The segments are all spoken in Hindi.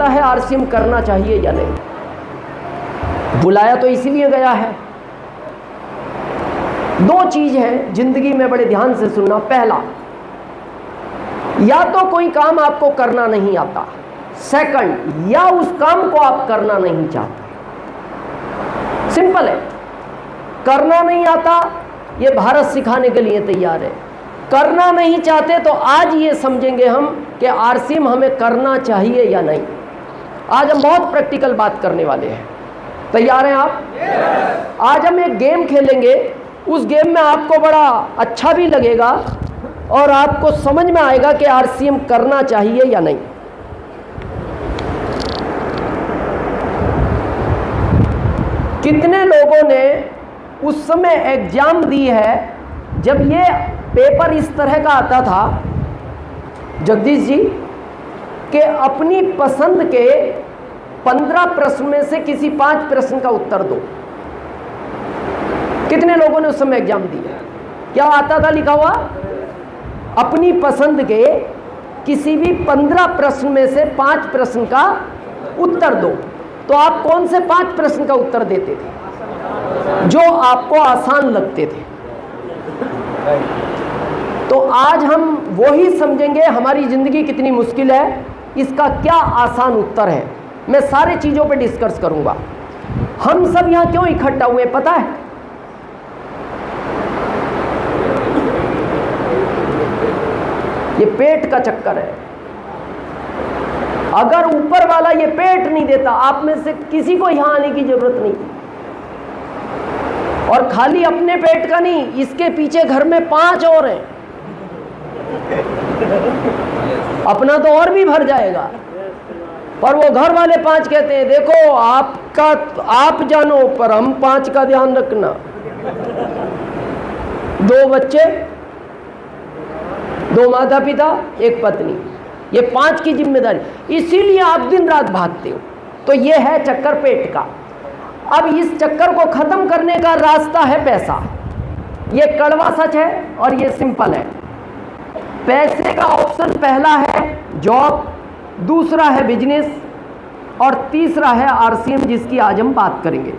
जानता है आरसीएम करना चाहिए या नहीं। बुलाया तो इसीलिए गया है। दो चीज है जिंदगी में, बड़े ध्यान से सुनना। पहला, या तो कोई काम आपको करना नहीं आता, सेकंड, या उस काम को आप करना नहीं चाहते। सिंपल है। करना नहीं आता, ये भारत सिखाने के लिए तैयार है। करना नहीं चाहते तो आज ये समझेंगे हम कि आरसीएम हमें करना चाहिए या नहीं। आज हम बहुत प्रैक्टिकल बात करने वाले हैं। तैयार हैं आप? आज हम एक गेम खेलेंगे। उस गेम में आपको बड़ा अच्छा भी लगेगा और आपको समझ में आएगा कि आरसीएम करना चाहिए या नहीं। कितने लोगों ने उस समय एग्जाम दी है जब ये पेपर इस तरह का आता था, जगदीश जी, कि अपनी पसंद के 15 प्रश्न में से किसी 5 प्रश्न का उत्तर दो। कितने लोगों ने उस समय एग्जाम दिया? क्या आता था लिखा हुआ? अपनी पसंद के किसी भी 15 प्रश्न में से 5 प्रश्न का उत्तर दो। तो आप कौन से 5 प्रश्न का उत्तर देते थे? जो आपको आसान लगते थे। तो आज हम वही समझेंगे हमारी जिंदगी कितनी मुश्किल है, इसका क्या आसान उत्तर है। मैं सारे चीजों पे डिस्कस करूंगा। हम सब यहां क्यों इकट्ठा हुए पता है? ये पेट का चक्कर है। अगर ऊपर वाला ये पेट नहीं देता, आप में से किसी को यहां आने की जरूरत नहीं। और खाली अपने पेट का नहीं, इसके पीछे घर में 5 और हैं। अपना तो और भी भर जाएगा, पर वो घर वाले 5 कहते हैं देखो आपका आप जानो, पर हम 5 का ध्यान रखना। 2 बच्चे, 2 माता पिता, 1 पत्नी, ये 5 की जिम्मेदारी। इसीलिए आप दिन रात भागते हो। तो ये है चक्कर पेट का। अब इस चक्कर को खत्म करने का रास्ता है पैसा। ये कड़वा सच है और ये सिंपल है। पैसे का ऑप्शन पहला है जॉब, दूसरा है बिजनेस और तीसरा है आरसीएम, जिसकी आज हम बात करेंगे।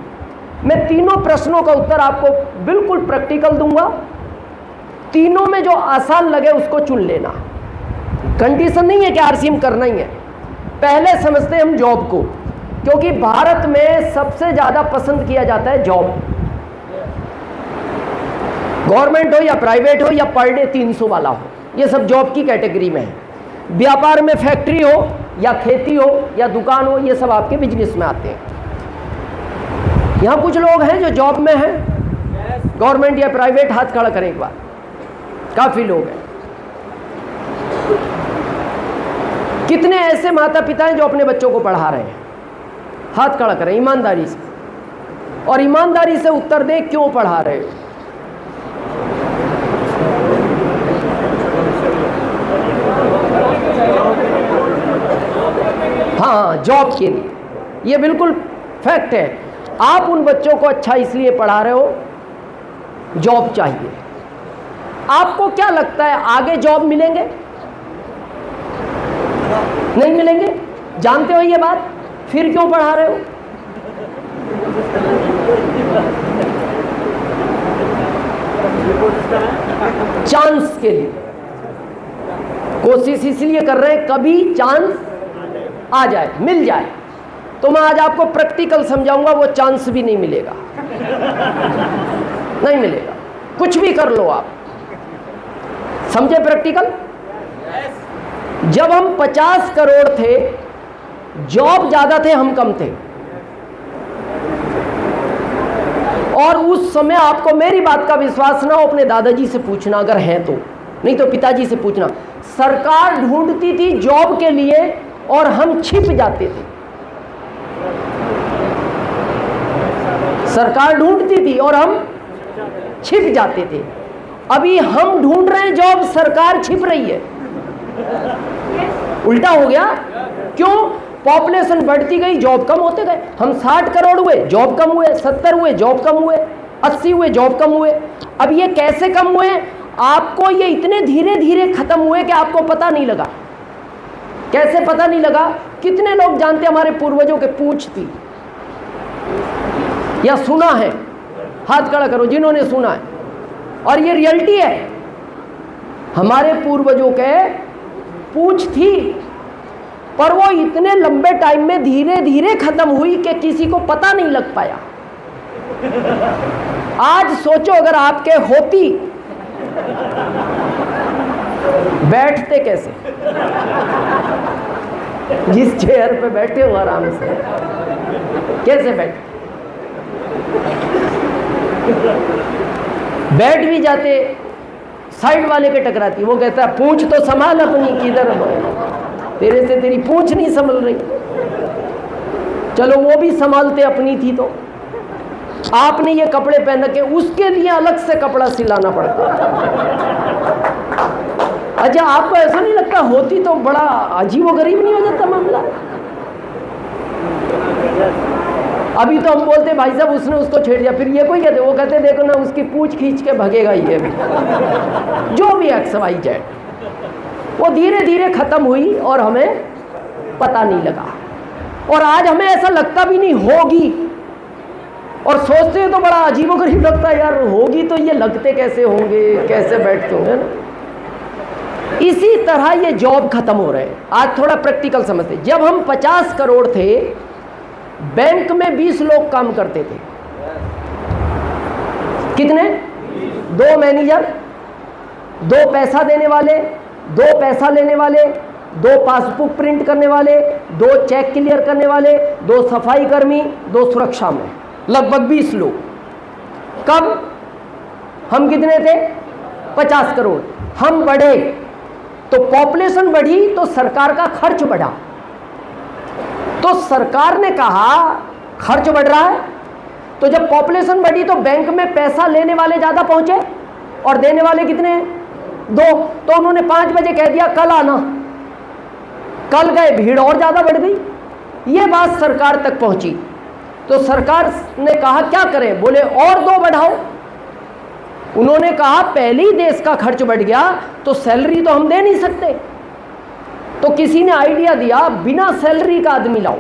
मैं तीनों प्रश्नों का उत्तर आपको बिल्कुल प्रैक्टिकल दूंगा। तीनों में जो आसान लगे उसको चुन लेना। कंडीशन नहीं है कि आरसीएम करना ही है। पहले समझते हैं हम जॉब को, क्योंकि भारत में सबसे ज्यादा पसंद किया जाता है जॉब। गवर्नमेंट हो या प्राइवेट हो या पर डे 300 वाला हो, ये सब जॉब की कैटेगरी में है। व्यापार में फैक्ट्री हो या खेती हो या दुकान हो, ये सब आपके बिजनेस में आते हैं। यहां कुछ लोग हैं जो जॉब में हैं, गवर्नमेंट या प्राइवेट, हाथ खड़ा करें एक बार। काफी लोग हैं। कितने ऐसे माता पिता हैं जो अपने बच्चों को पढ़ा रहे हैं? हाथ खड़ा करें ईमानदारी से, और ईमानदारी से उत्तर दें क्यों पढ़ा रहे हो। हाँ, जॉब के लिए। ये बिल्कुल फैक्ट है। आप उन बच्चों को अच्छा इसलिए पढ़ा रहे हो, जॉब चाहिए। आपको क्या लगता है आगे जॉब मिलेंगे? नहीं मिलेंगे। जानते हो ये बात? फिर क्यों पढ़ा रहे हो? चांस के लिए कोशिश इसलिए कर रहे हैं, कभी चांस आ जाए, मिल जाए। तो मैं आज आपको प्रैक्टिकल समझाऊंगा, वो चांस भी नहीं मिलेगा। नहीं मिलेगा। कुछ भी कर लो आप। समझे प्रैक्टिकल? जब हम 50 करोड़ थे, जॉब ज्यादा थे, हम कम थे। और उस समय आपको मेरी बात का विश्वास ना हो, अपने दादाजी से पूछना अगर है तो, नहीं तो पिताजी से पूछना। सरकार ढूंढती थी जॉब के लिए और हम छिप जाते थे। सरकार ढूंढती थी और हम छिप जाते थे। अभी हम ढूंढ रहे हैं जॉब, सरकार छिप रही है। उल्टा हो गया। क्यों? पॉपुलेशन बढ़ती गई, जॉब कम होते गए। हम 60 करोड़ हुए, जॉब कम हुए, 70 हुए, जॉब कम हुए, 80 हुए, जॉब कम हुए। अब ये कैसे कम हुए? आपको ये इतने धीरे धीरे खत्म हुए कि आपको पता नहीं लगा। कैसे पता नहीं लगा? कितने लोग जानते हमारे पूर्वजों के पूंछ थी, या सुना है? हाथ खड़ा करो जिन्होंने सुना है। और ये रियलिटी है, हमारे पूर्वजों के पूंछ थी, पर वो इतने लंबे टाइम में धीरे धीरे खत्म हुई कि किसी को पता नहीं लग पाया। आज सोचो अगर आपके होती, बैठते कैसे? जिस चेयर पे बैठे हो आराम से, कैसे बैठ भी जाते, साइड वाले के टकराती, वो कहता है पूंछ तो संभाल अपनी, किधर तेरे से तेरी पूंछ नहीं संभल रही। चलो वो भी संभालते अपनी थी, तो आपने ये कपड़े पहन के उसके लिए अलग से कपड़ा सिलाना पड़ता। अच्छा, आपको ऐसा नहीं लगता होती तो बड़ा अजीबोगरीब नहीं हो जाता मामला? अभी तो हम बोलते भाई साहब उसने उसको छेड़ दिया, फिर ये कोई कहते, वो कहते देखो ना उसकी पूंछ खींच के भगेगा ये भी। जो भी एक्स वाई जेड, वो धीरे धीरे खत्म हुई और हमें पता नहीं लगा। और आज हमें ऐसा लगता भी नहीं होगी, और सोचते हैं तो बड़ा अजीबोगरीब लगता है, यार होगी तो ये लगते कैसे होंगे, कैसे बैठते होंगे ना। इसी तरह ये जॉब खत्म हो रहे हैं। आज थोड़ा प्रैक्टिकल समझते। जब हम 50 करोड़ थे, बैंक में 20 लोग काम करते थे। कितने? 2 मैनेजर, 2 पैसा देने वाले, 2 पैसा लेने वाले, 2 पासबुक प्रिंट करने वाले, 2 चेक क्लियर करने वाले, 2 सफाई कर्मी, 2 सुरक्षा में, लगभग 20 लोग। कब? हम कितने थे? 50 करोड़। हम बढ़े तो पॉपुलेशन बढ़ी, तो सरकार का खर्च बढ़ा। तो सरकार ने कहा खर्च बढ़ रहा है, तो जब पॉपुलेशन बढ़ी तो बैंक में पैसा लेने वाले ज़्यादा पहुंचे और देने वाले कितने हैं? 2। तो उन्होंने 5 बजे कह दिया कल आना। कल गए, भीड़ और ज़्यादा बढ़ गई। ये बात सरकार तक पहुंची, तो सरकार ने कहा क्या करें? बोले और 2 बढ़ाओ। उन्होंने कहा पहले ही देश का खर्च बढ़ गया तो सैलरी तो हम दे नहीं सकते, तो किसी ने आइडिया दिया बिना सैलरी का आदमी लाओ।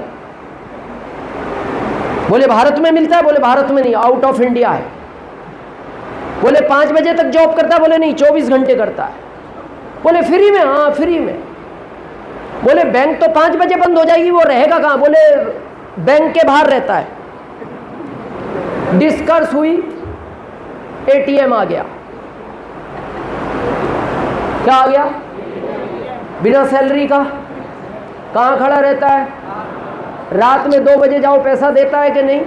बोले भारत में मिलता है? बोले भारत में नहीं, आउट ऑफ इंडिया है। बोले 5 बजे तक जॉब करता है? बोले नहीं, 24 घंटे करता है। बोले फ्री में? हाँ फ्री में। बोले बैंक तो 5 बजे बंद हो जाएगी, वो रहेगा कहाँ? बोले बैंक के बाहर रहता है। डिस्कस हुई, एटीएम आ गया। क्या आ गया? बिना सैलरी का। कहाँ खड़ा रहता है? रात में 2 बजे जाओ, पैसा देता है कि नहीं?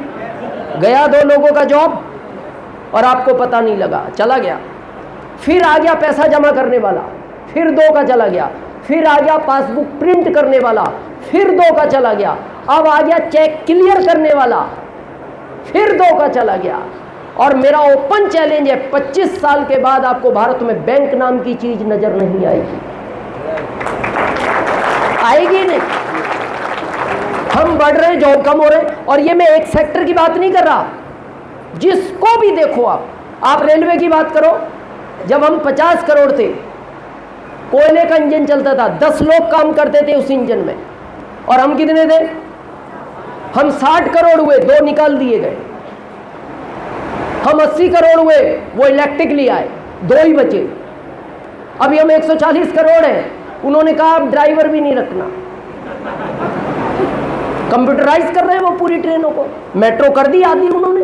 गया 2 लोगों का जॉब और आपको पता नहीं लगा, चला गया। फिर आ गया पैसा जमा करने वाला, फिर 2 का चला गया। फिर आ गया पासबुक प्रिंट करने वाला, फिर 2 का चला गया। अब आ गया चेक क्लियर करने वाला, फिर 2 का चला गया। और मेरा ओपन चैलेंज है, 25 साल के बाद आपको भारत में बैंक नाम की चीज नजर नहीं आएगी। आएगी नहीं। हम बढ़ रहे हैं, जॉब कम हो रहे हैं। और ये मैं एक सेक्टर की बात नहीं कर रहा, जिसको भी देखो आप रेलवे की बात करो। जब हम 50 करोड़ थे, कोयले का इंजन चलता था, 10 लोग काम करते थे उस इंजन में, और हम कितने थे? हम 60 करोड़ हुए, 2 निकाल दिए गए। हम 80 करोड़ हुए, वो इलेक्ट्रिक ले आए, 2 ही बचे। अभी हम 140 करोड़ हैं, उन्होंने कहा अब ड्राइवर भी नहीं रखना, कंप्यूटराइज कर रहे हैं वो पूरी ट्रेनों को। मेट्रो कर दी आदि उन्होंने,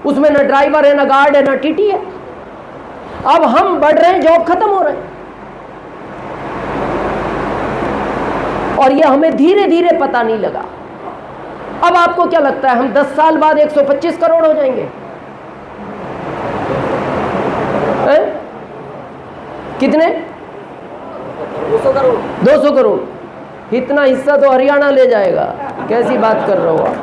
उसमें ना ड्राइवर है, ना गार्ड है, ना टीटी है। अब हम बढ़ रहे हैं, जॉब खत्म हो रहे हैं, और ये हमें धीरे धीरे पता नहीं लगा। अब आपको क्या लगता है हम 10 साल बाद 125 करोड़ हो जाएंगे? कितने? 200 करोड़। 200 करोड़। इतना हिस्सा तो हरियाणा ले जाएगा। कैसी बात कर रहे हो आप?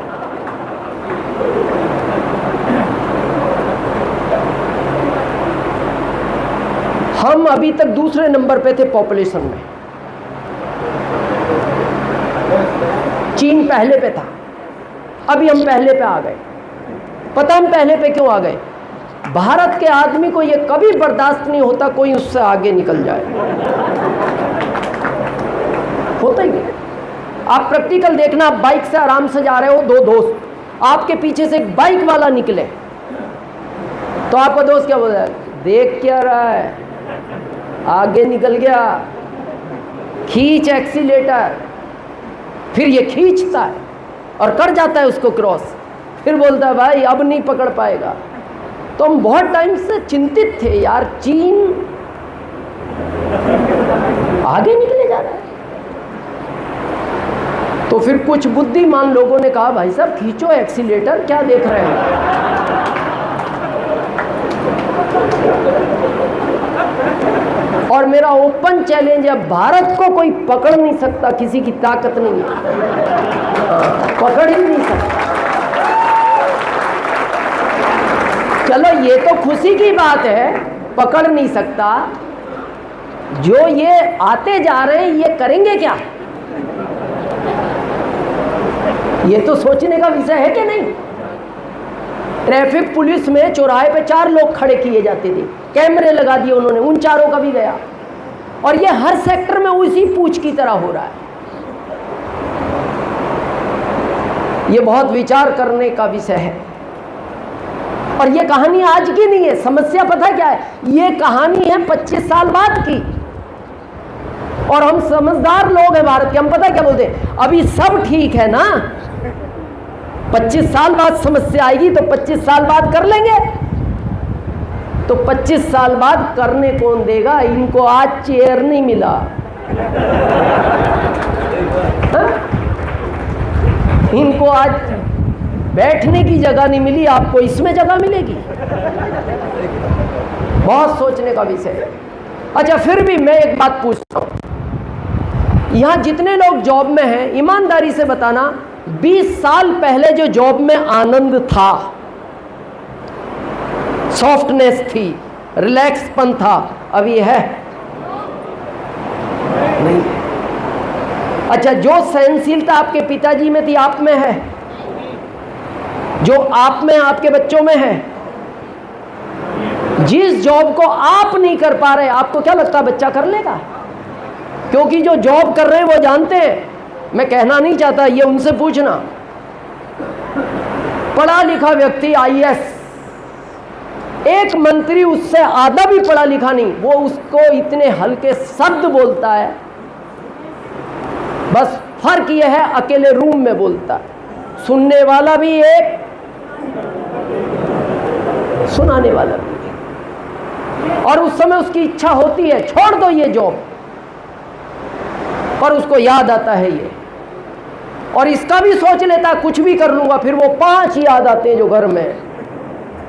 हम अभी तक दूसरे नंबर पे थे पॉपुलेशन में, चीन पहले पे था, अभी हम पहले पे आ गए। पता हम पहले पे क्यों आ गए? भारत के आदमी को यह कभी बर्दाश्त नहीं होता कोई उससे आगे निकल जाए, होता ही नहीं। आप प्रैक्टिकल देखना, आप बाइक से आराम से जा रहे हो, दो दोस्त, आपके पीछे से एक बाइक वाला निकले तो आपका दोस्त क्या बोल रहा है? देख क्या रहा है, आगे निकल गया, खींच एक्सीलेटर। फिर ये खींचता है और कर जाता है उसको क्रॉस, फिर बोलता है भाई अब नहीं पकड़ पाएगा। तो हम बहुत टाइम से चिंतित थे यार, चीन आगे निकले जा रहा है। तो फिर कुछ बुद्धिमान लोगों ने कहा भाई साहब खींचो एक्सीलेटर, क्या देख रहे हैं। और मेरा ओपन चैलेंज है, भारत को कोई पकड़ नहीं सकता, किसी की ताकत नहीं है, पकड़ ही नहीं सकता। चलो ये तो खुशी की बात है, पकड़ नहीं सकता, जो ये आते जा रहे हैं ये करेंगे क्या, ये तो सोचने का विषय है कि नहीं। ट्रैफिक पुलिस में चौराहे पे 4 लोग खड़े किए जाते थे, कैमरे लगा दिए उन्होंने, उन 4 का भी गया। और ये हर सेक्टर में उसी पूछ की तरह हो रहा है। ये बहुत विचार करने का विषय है। और ये कहानी आज की नहीं है, समस्या पता क्या है, ये कहानी है 25 साल बाद की। और हम समझदार लोग हैं भारत के, हम पता क्या बोलते हैं, अभी सब ठीक है ना, 25 साल बाद समस्या आएगी तो 25 साल बाद कर लेंगे। तो 25 साल बाद करने कौन देगा, इनको आज चेयर नहीं मिला। हा? इनको आज बैठने की जगह नहीं मिली, आपको इसमें जगह मिलेगी। बहुत सोचने का विषय है। अच्छा फिर भी मैं एक बात पूछता हूं, यहां जितने लोग जॉब में हैं, ईमानदारी से बताना, 20 साल पहले जो जॉब में आनंद था, सॉफ्टनेस थी, रिलैक्सपन था, अब ये है नहीं। अच्छा जो सहनशीलता आपके पिताजी में थी, आप में है, जो आप में आपके बच्चों में है। जिस जॉब को आप नहीं कर पा रहे, आपको क्या लगता है बच्चा कर लेगा? क्योंकि जो जॉब कर रहे हैं वो जानते हैं, मैं कहना नहीं चाहता, ये उनसे पूछना। पढ़ा लिखा व्यक्ति IAS, एक मंत्री उससे आधा भी पढ़ा लिखा नहीं, वो उसको इतने हल्के शब्द बोलता है, बस फर्क यह है अकेले रूम में बोलता है, सुनने वाला भी एक, सुनाने वाला भी एक। और उस समय उसकी इच्छा होती है छोड़ दो ये जॉब, पर उसको याद आता है ये, और इसका भी सोच लेता है कुछ भी कर लूंगा, फिर वो 5 याद आते हैं जो घर में।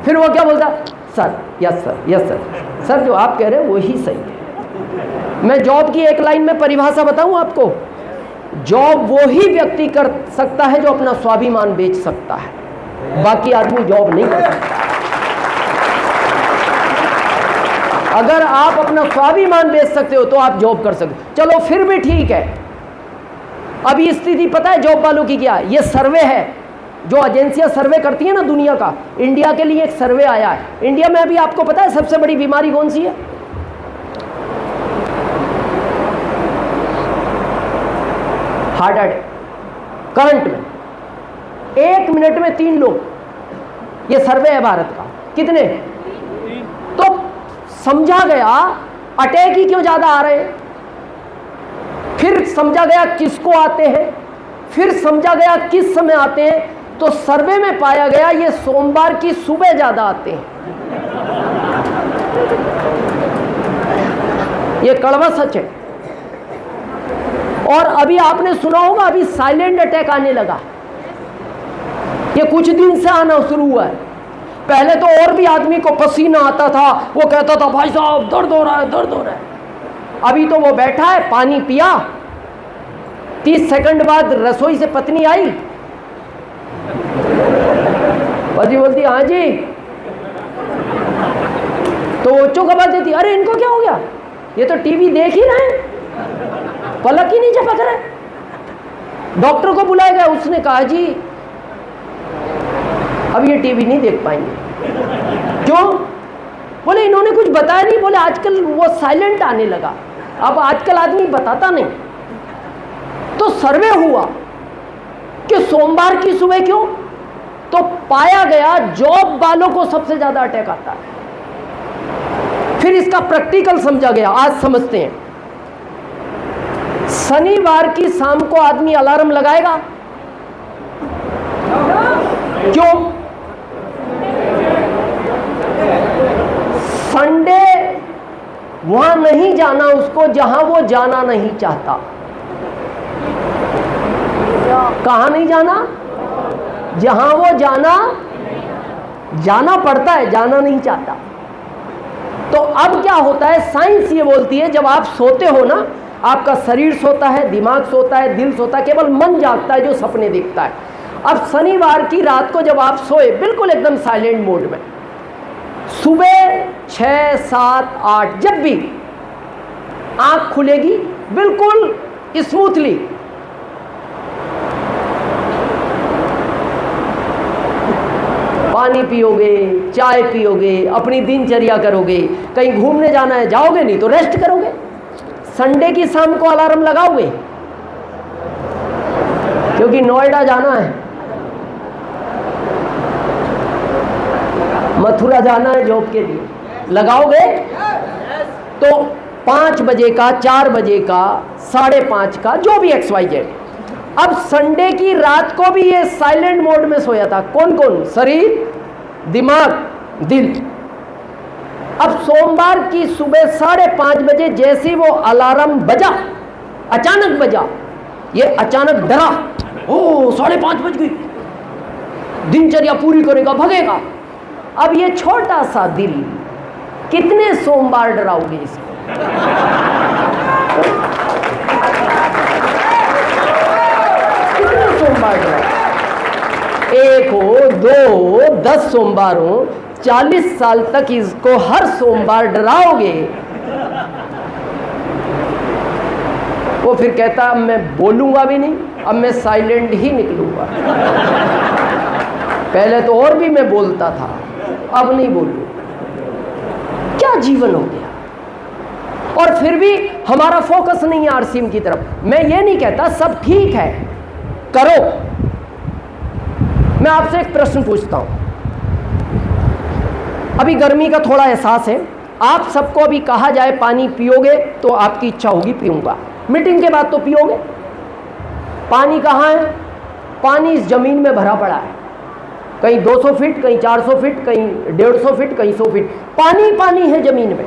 फिर वो क्या बोलता, sir yes sir, yes sir, sir जो आप कह रहे हैं वही सही है। मैं जॉब की एक लाइन में परिभाषा बताऊं आपको, जॉब वो ही व्यक्ति कर सकता है जो अपना स्वाभिमान बेच सकता है, बाकी आदमी जॉब नहीं कर सकता। अगर आप अपना स्वाभिमान बेच सकते हो तो आप जॉब कर सकते हो। चलो फिर भी ठीक है। अभी स्थिति पता है जॉब वालों की क्या है, ये सर्वे है जो एजेंसियां सर्वे करती है ना दुनिया का, इंडिया के लिए एक सर्वे आया है। इंडिया में अभी आपको पता है सबसे बड़ी बीमारी कौन सी है? Heart attack. करंट में 1 मिनट में 3 लोग, ये सर्वे है भारत का। कितने? तो समझा गया अटैक ही क्यों ज्यादा आ रहे हैं, फिर समझा गया किसको आते हैं, फिर समझा गया किस समय आते हैं। तो सर्वे में पाया गया ये सोमवार की सुबह ज्यादा आते हैं। ये कड़वा सच है। और अभी आपने सुना होगा अभी साइलेंट अटैक आने लगा, ये कुछ दिन से आना शुरू हुआ है। पहले तो और भी आदमी को पसीना आता था, वो कहता था भाई साहब दर्द हो रहा है, दर्द हो रहा है। अभी तो वो बैठा है, पानी पिया, 30 सेकंड बाद रसोई से पत्नी आई, पति बोलती हाँ जी, तो वो चुप आवाज देती, अरे इनको क्या हो गया, ये तो टीवी देख ही रहे हैं, पलक ही नहीं झपक रहे। डॉक्टर को बुलाया गया, उसने कहा जी अब ये टीवी नहीं देख पाएंगे। क्यों? बोले इन्होंने कुछ बताया नहीं। बोले आजकल वो साइलेंट आने लगा, अब आजकल आदमी बताता नहीं। तो तो सर्वे हुआ कि सोमवार की सुबह क्यों, तो पाया गया जॉब वालों को सबसे ज्यादा अटैक आता है। फिर इसका प्रैक्टिकल समझा गया, आज समझते हैं। शनिवार की शाम को आदमी अलार्म लगाएगा, क्यों? संडे वहां नहीं जाना उसको जहां वो जाना नहीं चाहता। कहां नहीं जाना? जहां वो जाना पड़ता है, जाना नहीं चाहता। तो अब क्या होता है, साइंस ये बोलती है जब आप सोते हो ना, आपका शरीर सोता है, दिमाग सोता है, दिल सोता है, केवल मन जागता है जो सपने देखता है। अब शनिवार की रात को जब आप सोए बिल्कुल एकदम साइलेंट मोड में, सुबह 6, 7, 8 जब भी आंख खुलेगी बिल्कुल स्मूथली, पानी पियोगे, चाय पियोगे, अपनी दिनचर्या करोगे, कहीं घूमने जाना है जाओगे, नहीं तो रेस्ट करोगे। संडे की शाम को अलार्म लगाओगे क्योंकि नोएडा जाना है, मथुरा जाना है जॉब के लिए, लगाओगे तो 5 बजे का, 4 बजे का, 5:30 का, जो भी XYZ। अब संडे की रात को भी ये साइलेंट मोड में सोया था। कौन कौन? शरीर, दिमाग, दिल। अब सोमवार की सुबह 5:30 बजे जैसे वो अलार्म बजा, अचानक बजा, ये अचानक डरा, ओ 5:30 बज गई, दिनचर्या पूरी करेगा, भगेगा। अब ये छोटा सा दिल कितने सोमवार डराओगे इसको? कितने सोमवार डराओगे? 1 हो, 2 हो, 10 सोमवार हो, 40 साल तक इसको हर सोमवार डराओगे। वो फिर कहता अब मैं बोलूंगा भी नहीं, अब मैं साइलेंट ही निकलूंगा। पहले तो और भी मैं बोलता था, अब नहीं बोलूं। क्या जीवन हो गया। और फिर भी हमारा फोकस नहीं है आरसीएम की तरफ। मैं ये नहीं कहता सब ठीक है, करो। मैं आपसे एक प्रश्न पूछता हूं, अभी गर्मी का थोड़ा एहसास है, आप सबको अभी कहा जाए पानी पियोगे तो आपकी इच्छा होगी पीऊंगा, मीटिंग के बाद तो पियोगे। पानी कहाँ है? पानी इस जमीन में भरा पड़ा है, कहीं 200 फीट, कहीं 400 फीट, कहीं 150 फीट, कहीं 100 फीट, पानी पानी है जमीन में।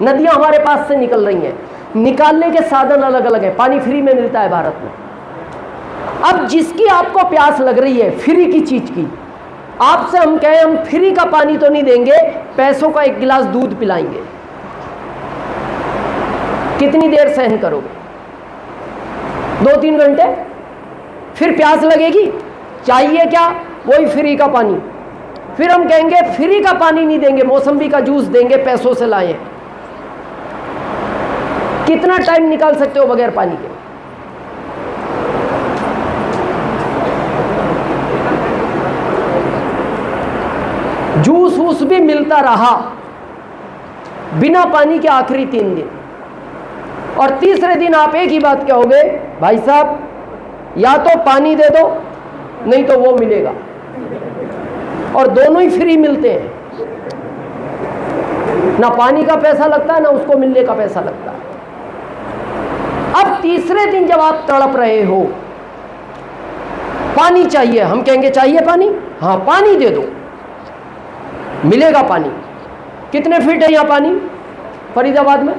नदियां हमारे पास से निकल रही हैं, निकालने के साधन अलग अलग है, पानी फ्री में मिलता है भारत में। अब जिसकी आपको प्यास लग रही है फ्री की चीज की, आपसे हम कहें हम फ्री का पानी तो नहीं देंगे, पैसों का 1 गिलास दूध पिलाएंगे, कितनी देर सहन करोगे? 2-3 घंटे, फिर प्यास लगेगी, चाहिए क्या? वही फ्री का पानी। फिर हम कहेंगे फ्री का पानी नहीं देंगे, मौसम्बी का जूस देंगे, पैसों से लाए। कितना टाइम निकाल सकते हो बगैर पानी के? जूस वूस भी मिलता रहा बिना पानी के आखिरी 3 दिन, और तीसरे दिन आप एक ही बात कहोगे, भाई साहब या तो पानी दे दो नहीं तो वो मिलेगा, और दोनों ही फ्री मिलते हैं, ना पानी का पैसा लगता है ना उसको मिलने का पैसा लगता है। अब तीसरे दिन जब आप तड़प रहे हो, पानी चाहिए, हम कहेंगे चाहिए पानी, हाँ पानी दे दो, मिलेगा पानी। कितने फीट है यहाँ पानी फरीदाबाद में?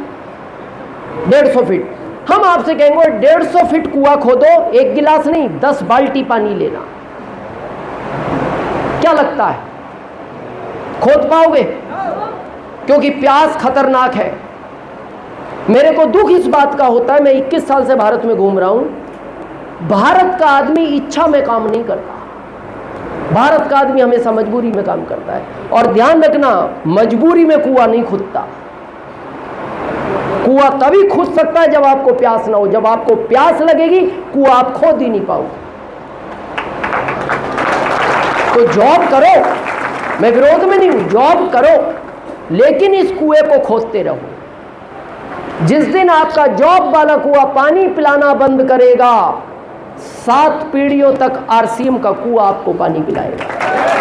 150 फीट। हम आपसे कहेंगे 150 फीट कुआं खोदो, 1 गिलास नहीं 10 बाल्टी पानी लेना, क्या लगता है खोद पाओगे? क्योंकि प्यास खतरनाक है। मेरे को दुख इस बात का होता है, मैं 21 साल से भारत में घूम रहा हूं, भारत का आदमी इच्छा में काम नहीं करता, भारत का आदमी हमेशा मजबूरी में काम करता है। और ध्यान रखना, मजबूरी में कुआं नहीं खुदता। कुआं तभी खुद सकता है जब आपको प्यास ना हो। जब आपको प्यास लगेगी कुआं आप खोद ही नहीं पाओगे। तो जॉब करो, मैं विरोध में नहीं हूं, जॉब करो, लेकिन इस कुएं को खोदते रहो। जिस दिन आपका जॉब वाला कुआं पानी पिलाना बंद करेगा, 7 पीढ़ियों तक आरसीएम का कुआं आपको पानी पिलाएगा।